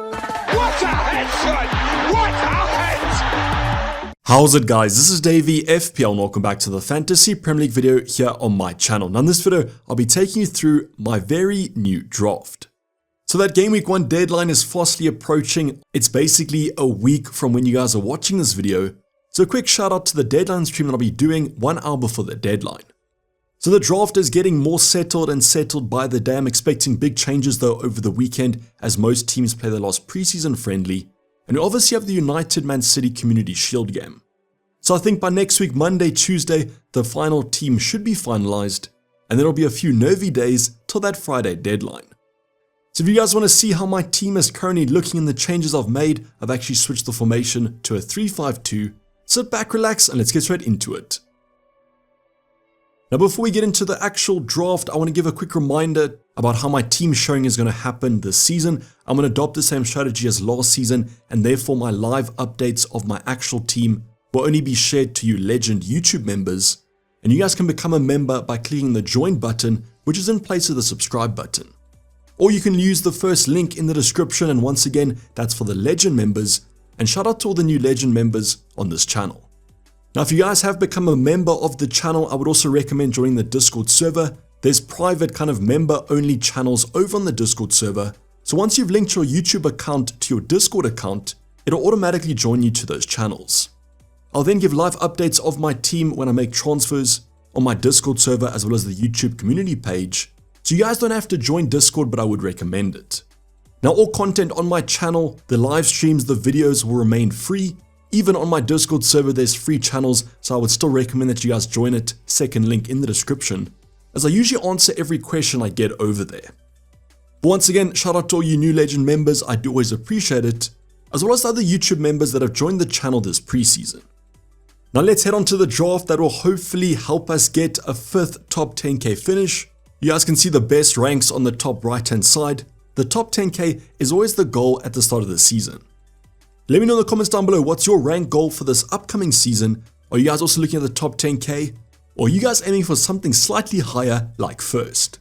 What a headshot! What a head! How's it, guys? This is Dayvy, FPL, and welcome back to the Fantasy Premier League video here on my channel. Now in this video, I'll be taking you through my very new draft. So that game week 1 deadline is fastly approaching. It's basically a week from when you guys are watching this video. So a quick shout out to the deadline stream that I'll be doing 1 hour before the deadline. So the draft is getting more settled and settled by the day. I'm expecting big changes though over the weekend as most teams play their last preseason friendly. And we obviously have the United Man City Community Shield game. So I think by next week, Monday, Tuesday, the final team should be finalized. And there'll be a few nervy days till that Friday deadline. So if you guys want to see how my team is currently looking and the changes I've made, I've actually switched the formation to a 3-5-2. Sit back, relax, and let's get straight into it. Now before we get into the actual draft, I want to give a quick reminder about how my team showing is going to happen this season. I'm going to adopt the same strategy as last season, and therefore my live updates of my actual team will only be shared to you legend YouTube members. And you guys can become a member by clicking the join button, which is in place of the subscribe button. Or you can use the first link in the description, and once again, that's for the legend members. And shout out to all the new legend members on this channel. Now, if you guys have become a member of the channel, I would also recommend joining the Discord server. There's private kind of member only channels over on the Discord server. So once you've linked your YouTube account to your Discord account, it'll automatically join you to those channels. I'll then give live updates of my team when I make transfers on my Discord server as well as the YouTube community page. So you guys don't have to join Discord, but I would recommend it. Now, all content on my channel, the live streams, the videos will remain free. Even on my Discord server, there's free channels, so I would still recommend that you guys join it. Second link in the description, as I usually answer every question I get over there. But once again, shout out to all you new legend members, I do always appreciate it, as well as the other YouTube members that have joined the channel this preseason. Now let's head on to the draft that will hopefully help us get a 5th top 10k finish. You guys can see the best ranks on the top right hand side. The top 10k is always the goal at the start of the season. Let me know in the comments down below, what's your rank goal for this upcoming season? Are you guys also looking at the top 10k? Or are you guys aiming for something slightly higher like first?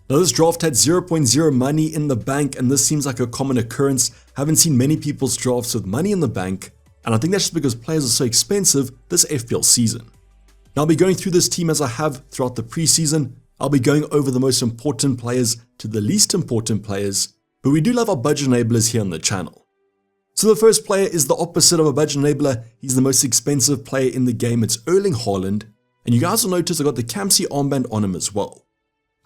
Now this draft had 0.0 money in the bank, and this seems like a common occurrence. Haven't seen many people's drafts with money in the bank, and I think that's just because players are so expensive this FPL season. Now I'll be going through this team as I have throughout the preseason. I'll be going over the most important players to the least important players, but we do love our budget enablers here on the channel. So the first player is the opposite of a budget enabler. He's the most expensive player in the game. It's Erling Haaland. And you guys will notice I got the Kamsi armband on him as well.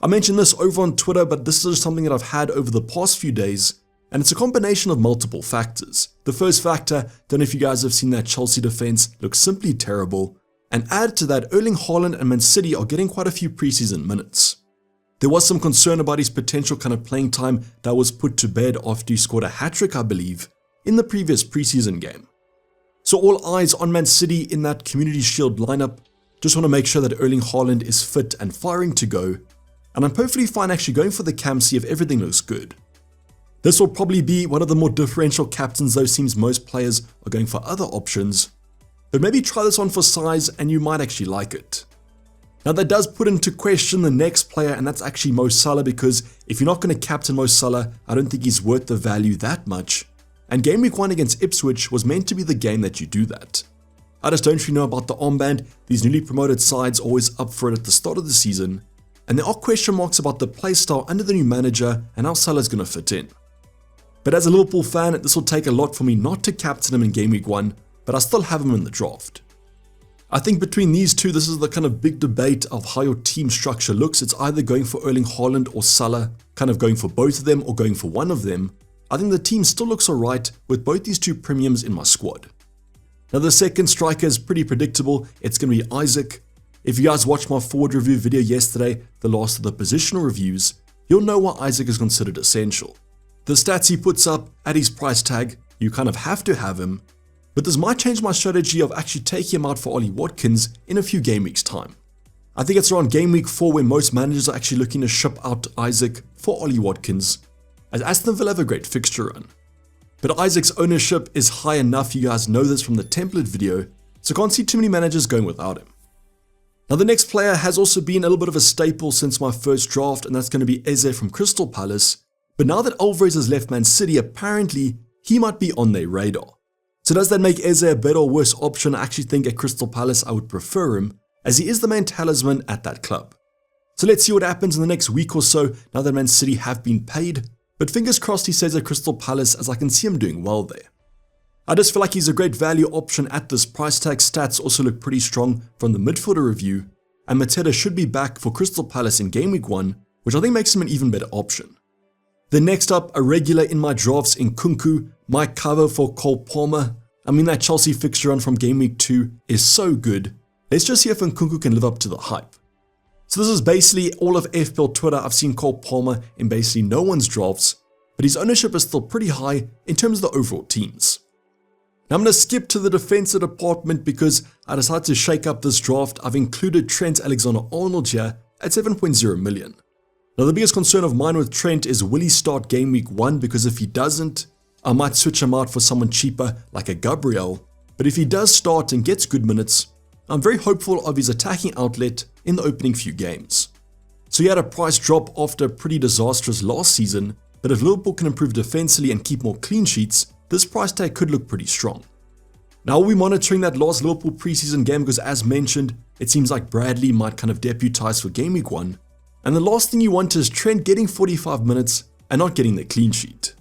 I mentioned this over on Twitter, but this is something that I've had over the past few days. And it's a combination of multiple factors. The first factor, don't know if you guys have seen that Chelsea defense, looks simply terrible. And add to that, Erling Haaland and Man City are getting quite a few preseason minutes. There was some concern about his potential kind of playing time that was put to bed after he scored a hat-trick, I believe, in the previous preseason game. So all eyes on Man City in that Community Shield lineup. Just want to make sure that Erling Haaland is fit and firing to go. And I'm perfectly fine actually going for the Kamsi if everything looks good. This will probably be one of the more differential captains, though seems most players are going for other options. But maybe try this on for size and you might actually like it. Now that does put into question the next player, and that's actually Mo Salah, because if you're not going to captain Mo Salah, I don't think he's worth the value that much. And game week 1 against Ipswich was meant to be the game that you do that. I just don't really know about the armband. These newly promoted sides are always up for it at the start of the season. And there are question marks about the playstyle under the new manager and how Salah's going to fit in. But as a Liverpool fan, this will take a lot for me not to captain him in game week 1, but I still have him in the draft. I think between these two, this is the kind of big debate of how your team structure looks. It's either going for Erling Haaland or Salah, kind of going for both of them or going for one of them. I think the team still looks alright with both these two premiums in my squad. Now the second striker is pretty predictable. It's going to be Isaac. If you guys watched my forward review video yesterday, the last of the positional reviews, you'll know why Isaac is considered essential. The stats he puts up at his price tag, you kind of have to have him. But this might change my strategy of actually taking him out for Ollie Watkins in a few game weeks time. I think it's around game week 4 where most managers are actually looking to ship out Isaac for Ollie Watkins, as Aston Villa have a great fixture run. But Isaac's ownership is high enough, you guys know this from the template video, so can't see too many managers going without him. Now the next player has also been a little bit of a staple since my first draft, and that's going to be Eze from Crystal Palace. But now that Alvarez has left Man City, apparently he might be on their radar. So does that make Eze a better or worse option? I actually think at Crystal Palace I would prefer him, as he is the main talisman at that club. So let's see what happens in the next week or so now that Man City have been paid, but fingers crossed he stays at Crystal Palace, as I can see him doing well there. I just feel like he's a great value option at this price tag. Stats also look pretty strong from the midfielder review, and Mateta should be back for Crystal Palace in Game Week 1, which I think makes him an even better option. Then next up, a regular in my drafts in Nkunku, my cover for Cole Palmer. I mean, that Chelsea fixture run from Game Week 2 is so good. Let's just see if Nkunku can live up to the hype. So this is basically all of FPL Twitter. I've seen Cole Palmer in basically no one's drafts, but his ownership is still pretty high in terms of the overall teams. Now I'm going to skip to the defensive department because I decided to shake up this draft. I've included Trent Alexander-Arnold here at 7.0 million. Now the biggest concern of mine with Trent is, will he start Game Week 1? Because if he doesn't, I might switch him out for someone cheaper like a Gabriel. But if he does start and gets good minutes, I'm very hopeful of his attacking outlet in the opening few games. So he had a price drop after a pretty disastrous last season, but if Liverpool can improve defensively and keep more clean sheets, this price tag could look pretty strong. Now we'll be monitoring that last Liverpool preseason game because, as mentioned, it seems like Bradley might kind of deputize for Game Week 1. And the last thing you want is Trent getting 45 minutes and not getting the clean sheet.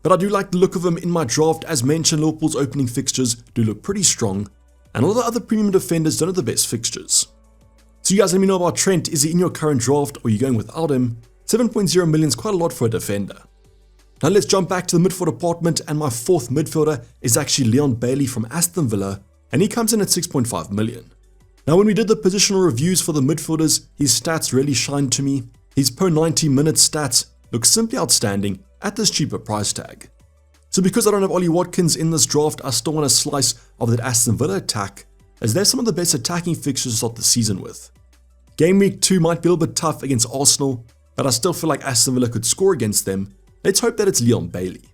But I do like the look of him in my draft. As mentioned, Liverpool's opening fixtures do look pretty strong, and all the other premium defenders don't have the best fixtures. So you guys let me know about Trent. Is he in your current draft or are you going without him? 7.0 million is quite a lot for a defender. Now let's jump back to the midfield department, and my fourth midfielder is actually Leon Bailey from Aston Villa, and he comes in at 6.5 million. Now when we did the positional reviews for the midfielders, his stats really shined to me. His per 90 minutes stats look simply outstanding at this cheaper price tag. So because I don't have Ollie Watkins in this draft, I still want a slice of that Aston Villa attack, as they're some of the best attacking fixtures to start the season with. Game Week 2 might be a little bit tough against Arsenal, but I still feel like Aston Villa could score against them. Let's hope that it's Leon Bailey.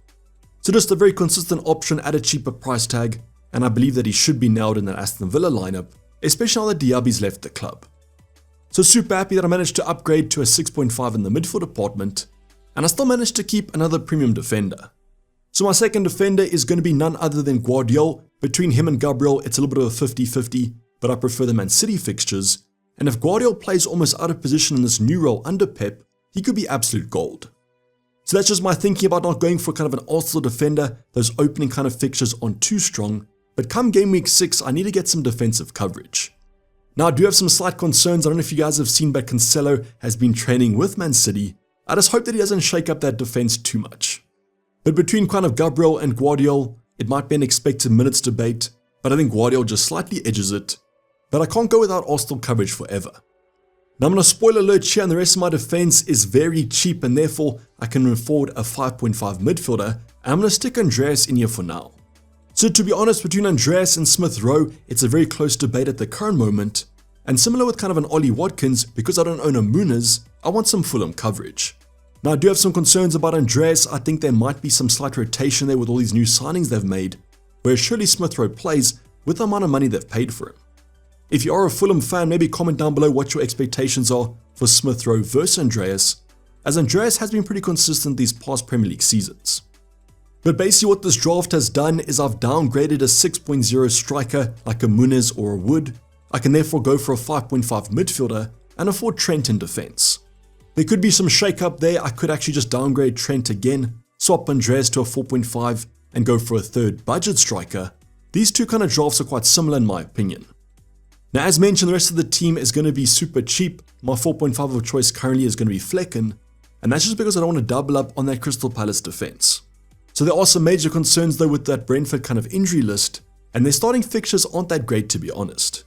So just a very consistent option at a cheaper price tag, and I believe that he should be nailed in that Aston Villa lineup, especially now that Diaby's left the club. So super happy that I managed to upgrade to a 6.5 in the midfield department, and I still managed to keep another premium defender. So my second defender is going to be none other than Guardiola. Between him and Gabriel, it's a little bit of a 50-50, but I prefer the Man City fixtures, and if Guardiola plays almost out of position in this new role under Pep, he could be absolute gold. So that's just my thinking about not going for kind of an Arsenal defender. Those opening kind of fixtures aren't too strong, but come Game Week 6, I need to get some defensive coverage. Now I do have some slight concerns. I don't know if you guys have seen, but Cancelo has been training with Man City. I just hope that he doesn't shake up that defense too much. But between kind of Gabriel and Guardiola, it might be an expected minutes debate, but I think Guardiola just slightly edges it. But I can't go without Arsenal coverage forever. Now I'm going to spoiler alert here, and the rest of my defense is very cheap, and therefore I can afford a 5.5 midfielder, and I'm going to stick Andreas in here for now. So to be honest, between Andreas and Smith Rowe, it's a very close debate at the current moment, and similar with kind of an Ollie Watkins, because I don't own a Muniz, I want some Fulham coverage. Now I do have some concerns about Andreas. I think there might be some slight rotation there with all these new signings they've made, where surely Smith Rowe plays with the amount of money they've paid for him. If you are a Fulham fan, maybe comment down below what your expectations are for Smith Rowe versus Andreas, as Andreas has been pretty consistent these past Premier League seasons. But basically what this draft has done is I've downgraded a 6.0 striker like a Muniz or a Wood. I can therefore go for a 5.5 midfielder and afford Trent in defense. There could be some shake up there. I could actually just downgrade Trent again, swap Andreas to a 4.5 and go for a third budget striker. These two kind of drafts are quite similar in my opinion. Now as mentioned, the rest of the team is going to be super cheap. My 4.5 of choice currently is going to be Flecken, and that's just because I don't want to double up on that Crystal Palace defense. So there are some major concerns though with that Brentford kind of injury list, and their starting fixtures aren't that great to be honest.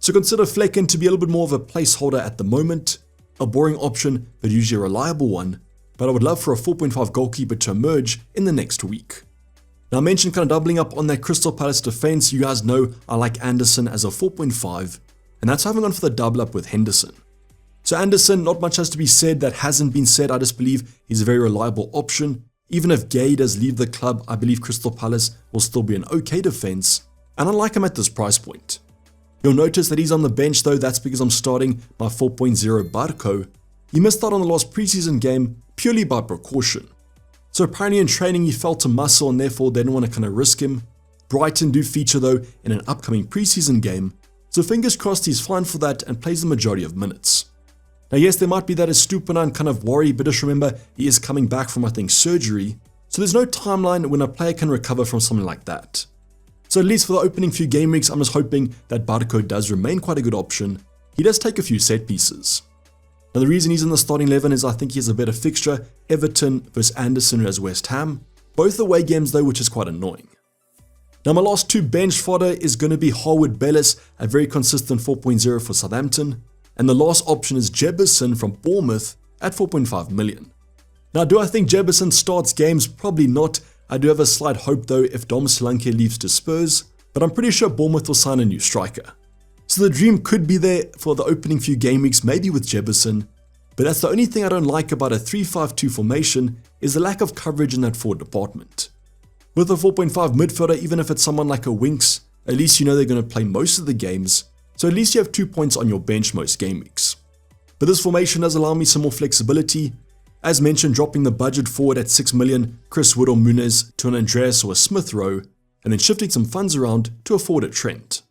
So consider Flecken to be a little bit more of a placeholder at the moment, a boring option but usually a reliable one, but I would love for a 4.5 goalkeeper to emerge in the next week. Now I mentioned kind of doubling up on that Crystal Palace defense. You guys know I like Anderson as a 4.5, and that's having gone for the double up with Henderson. So Anderson, not much has to be said that hasn't been said. I just believe he's a very reliable option. Even if Gay does leave the club, I believe Crystal Palace will still be an okay defense, and I like him at this price point. You'll notice that he's on the bench though. That's because I'm starting my 4.0 Barco. He missed out on the last preseason game, purely by precaution. So apparently in training he felt a muscle and therefore they didn't want to kind of risk him. Brighton do feature though in an upcoming preseason game, so fingers crossed he's fine for that and plays the majority of minutes. Now yes, there might be that Estupiñán kind of worry, but just remember he is coming back from I think surgery, so there's no timeline when a player can recover from something like that. So at least for the opening few game weeks, I'm just hoping that Barco does remain quite a good option. He does take a few set pieces. Now the reason he's in the starting 11 is I think he has a better fixture, Everton versus Anderson as West Ham, both away games though, which is quite annoying. Now my last two bench fodder is going to be Harwood Bellis, a very consistent 4.0 for Southampton, and the last option is Jebison from Bournemouth at 4.5 million. Now do I think Jebison starts games? Probably not. I do have a slight hope though if Dom Solanke leaves to Spurs, but I'm pretty sure Bournemouth will sign a new striker. So the dream could be there for the opening few game weeks, maybe with Jebison, but that's the only thing I don't like about a 3-5-2 formation is the lack of coverage in that forward department. With a 4.5 midfielder, even if it's someone like a Winks, at least you know they're going to play most of the games, so at least you have 2 points on your bench most game weeks. But this formation does allow me some more flexibility. As mentioned, dropping the budget forward at 6 million, Chris Wood or Muniz to an Andreas or a Smith Rowe, and then shifting some funds around to a forward at Trent.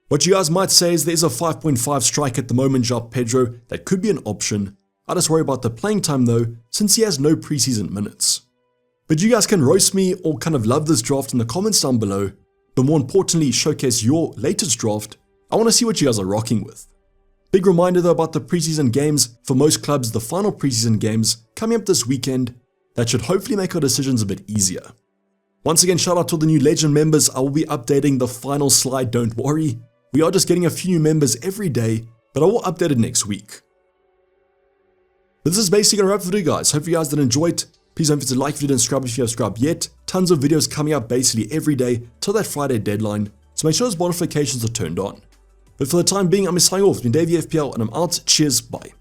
What you guys might say is there's a 5.5 strike at the moment, João Pedro, that could be an option. I just worry about the playing time though, since he has no preseason minutes. But you guys can roast me or kind of love this draft in the comments down below, but more importantly, showcase your latest draft. I want to see what you guys are rocking with. Big reminder though about the preseason games. For most clubs, the final preseason games coming up this weekend, that should hopefully make our decisions a bit easier. Once again, shout out to the new Legend members. I will be updating the final slide, don't worry. We are just getting a few new members every day, but I will update it next week. But this is basically going to wrap the video, guys. Hope you guys did enjoy it. Please don't forget to like the video and subscribe if you haven't subscribed yet. Tons of videos coming up basically every day till that Friday deadline, so make sure those notifications are turned on. But for the time being, I'm signing off. It's been Dayvy FPL and I'm out. Cheers, bye.